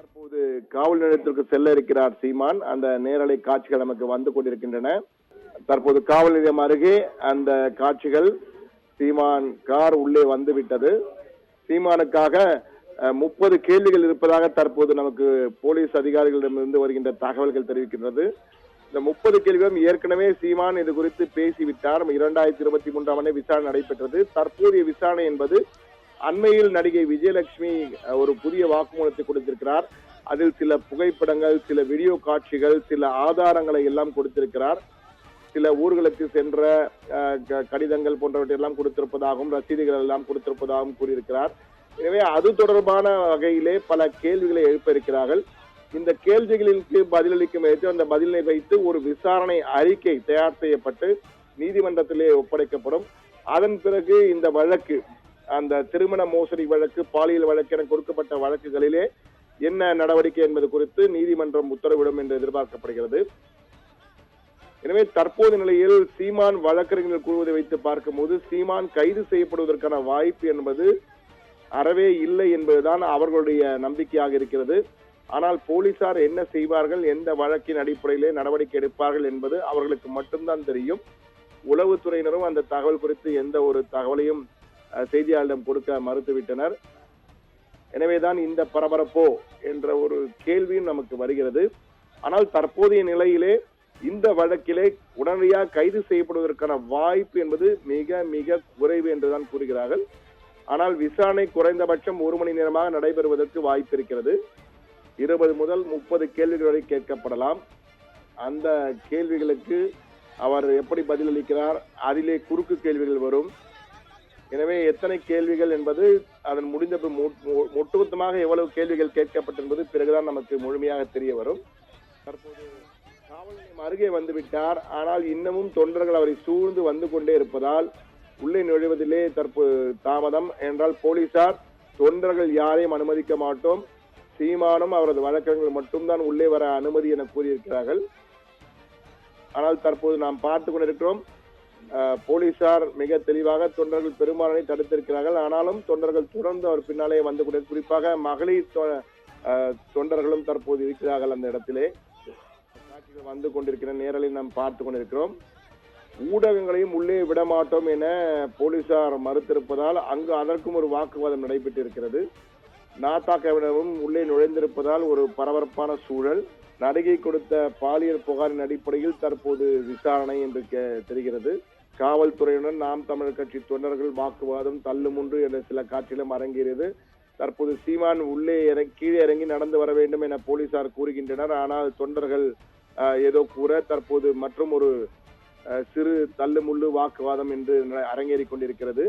தற்போது காவல் நிலையத்திற்கு செல்ல இருக்கிறார் சீமான். அந்த நேரலை காட்சிகள் நமக்கு வந்து கொண்டிருக்கின்றன. தற்போது காவல் நிலையம் அருகே அந்த காட்சிகள், சீமான் கார் உள்ளே வந்துவிட்டது. சீமானுக்காக 30 கேள்விகள் இருப்பதாக தற்போது நமக்கு போலீஸ் அதிகாரிகளிடமிருந்து வருகின்ற தகவல்கள் தெரிவிக்கின்றது. இந்த 30 கேள்விகளும் ஏற்கனவே சீமான் இது குறித்து பேசிவிட்டார். 2023 விசாரணை நடைபெற்றது. தற்போதைய விசாரணை என்பது அண்மையில் நடிகை விஜயலட்சுமி ஒரு புதிய வாக்குமூலத்தை கொடுத்திருக்கிறார். அதில் சில புகைப்படங்கள், சில வீடியோ காட்சிகள், சில ஆதாரங்களை எல்லாம் கொடுத்திருக்கிறார். சில ஊர்களுக்கு சென்ற கடிதங்கள் போன்றவற்றை எல்லாம் கொடுத்திருப்பதாகவும், ரசீதுகள் எல்லாம் கொடுத்திருப்பதாகவும் கூறியிருக்கிறார். எனவே அது தொடர்பான வகையிலே பல கேள்விகளை எழுப்ப இருக்கிறார்கள். இந்த கேள்விகளுக்கு பதிலளிக்கும் அந்த பதிலை வைத்து ஒரு விசாரணை அறிக்கை தயார் செய்யப்பட்டு நீதிமன்றத்திலே ஒப்படைக்கப்படும். அதன் பிறகு இந்த வழக்கு, அந்த திருமண மோசடி வழக்கு, பாலியல் வழக்கு என கொடுக்கப்பட்ட வழக்குகளிலே என்ன நடவடிக்கை என்பது குறித்து நீதிமன்றம் உத்தரவிடும் என்று எதிர்பார்க்கப்படுகிறது. எனவே தற்போது நிலையில் சீமான் வழக்கறிஞர்கள் கூறுவதை வைத்து பார்க்கும்போது சீமான் கைது செய்யப்படுவதற்கான வாய்ப்பு என்பது அறவே இல்லை என்பதுதான் அவர்களுடைய நம்பிக்கையாக இருக்கிறது. ஆனால் போலீசார் என்ன செய்வார்கள், எந்த வழக்கின் அடிப்படையிலே நடவடிக்கை எடுப்பார்கள் என்பது அவர்களுக்கு மட்டும்தான் தெரியும். உளவுத்துறையினரும் அந்த தகவல் குறித்து எந்த ஒரு தகவலையும் செய்தியாளரிடம் கொடுக்க மறுத்துவிட்டனர். எனவேதான் இந்த பரபரப்போ என்ற ஒரு கேள்வியும் நமக்கு வருகிறது. ஆனால் தற்போதைய நிலையிலே இந்த வழக்கிலே உடனடியாக கைது செய்யப்படுவதற்கான வாய்ப்பு என்பது மிக மிக குறைவு என்றுதான் கூறுகிறார்கள். ஆனால் விசாரணை குறைந்தபட்சம் 1 மணி நேரமாக நடைபெறுவதற்கு வாய்ப்பு இருக்கிறது. 20 முதல் 30 கேள்விகள் வரை கேட்கப்படலாம். அந்த கேள்விகளுக்கு அவர் எப்படி பதிலளிக்கிறார், அதிலே குறுக்கு கேள்விகள் வரும். எனவே எத்தனை கேள்விகள் என்பது அதன் முடிந்த ஒட்டுமொத்தமாக எவ்வளவு கேள்விகள் கேட்கப்பட்டிருப்பது பிறகுதான் நமக்கு முழுமையாக தெரிய வரும். தற்போது காவல் நிலையம் அருகே வந்துவிட்டார். ஆனால் இன்னமும் தொண்டர்கள் அவரை சூழ்ந்து வந்து கொண்டே இருப்பதால் உள்ளே நுழைவதிலே தற்போது தாமதம். என்றால் போலீசார் தொண்டர்கள் யாரையும் அனுமதிக்க மாட்டோம், சீமானும் அவரது வழக்கறிஞர்கள் மட்டும்தான் உள்ளே வர அனுமதி என கூறியிருக்கிறார்கள். ஆனால் தற்போது நாம் பார்த்து கொண்டிருக்கிறோம், போலீசார் மிக தெளிவாக தொண்டர்கள் பெரும்பாலானை தடுத்திருக்கிறார்கள். ஆனாலும் தொண்டர்கள் தொடர்ந்து அவர் பின்னாலே வந்து கொண்டு, குறிப்பாக மகளிர் தொண்டர்களும் தற்போது இருக்கிறார்கள் அந்த இடத்திலே. காட்சிகள் வந்து கொண்டிருக்கிற நேரலில் நாம் பார்த்து கொண்டிருக்கிறோம். ஊடகங்களையும் உள்ளே விடமாட்டோம் என போலீசார் மறுத்திருப்பதால் அங்கு அதற்கும் ஒரு வாக்குவாதம் நடைபெற்று இருக்கிறது. நாத்தாக்கவினரும் உள்ளே நுழைந்திருப்பதால் ஒரு பரபரப்பான சூழல். நடிகை கொடுத்த பாலியல் புகாரின் அடிப்படையில் தற்போது விசாரணை என்று தெரிகிறது. காவல்துறையுடன் நாம் தமிழர் கட்சி தொண்டர்கள் வாக்குவாதம், தள்ளுமுன்று என்ற சில காட்சிகளும் அரங்கேறியது. தற்போது சீமான் உள்ளே கீழே இறங்கி நடந்து வர வேண்டும் என போலீசார் கூறுகின்றனர். ஆனால் தொண்டர்கள் ஏதோ கூற தற்போது மற்றும் ஒரு சிறு தள்ளுமுள்ளு வாக்குவாதம் என்று அரங்கேறி கொண்டிருக்கிறது.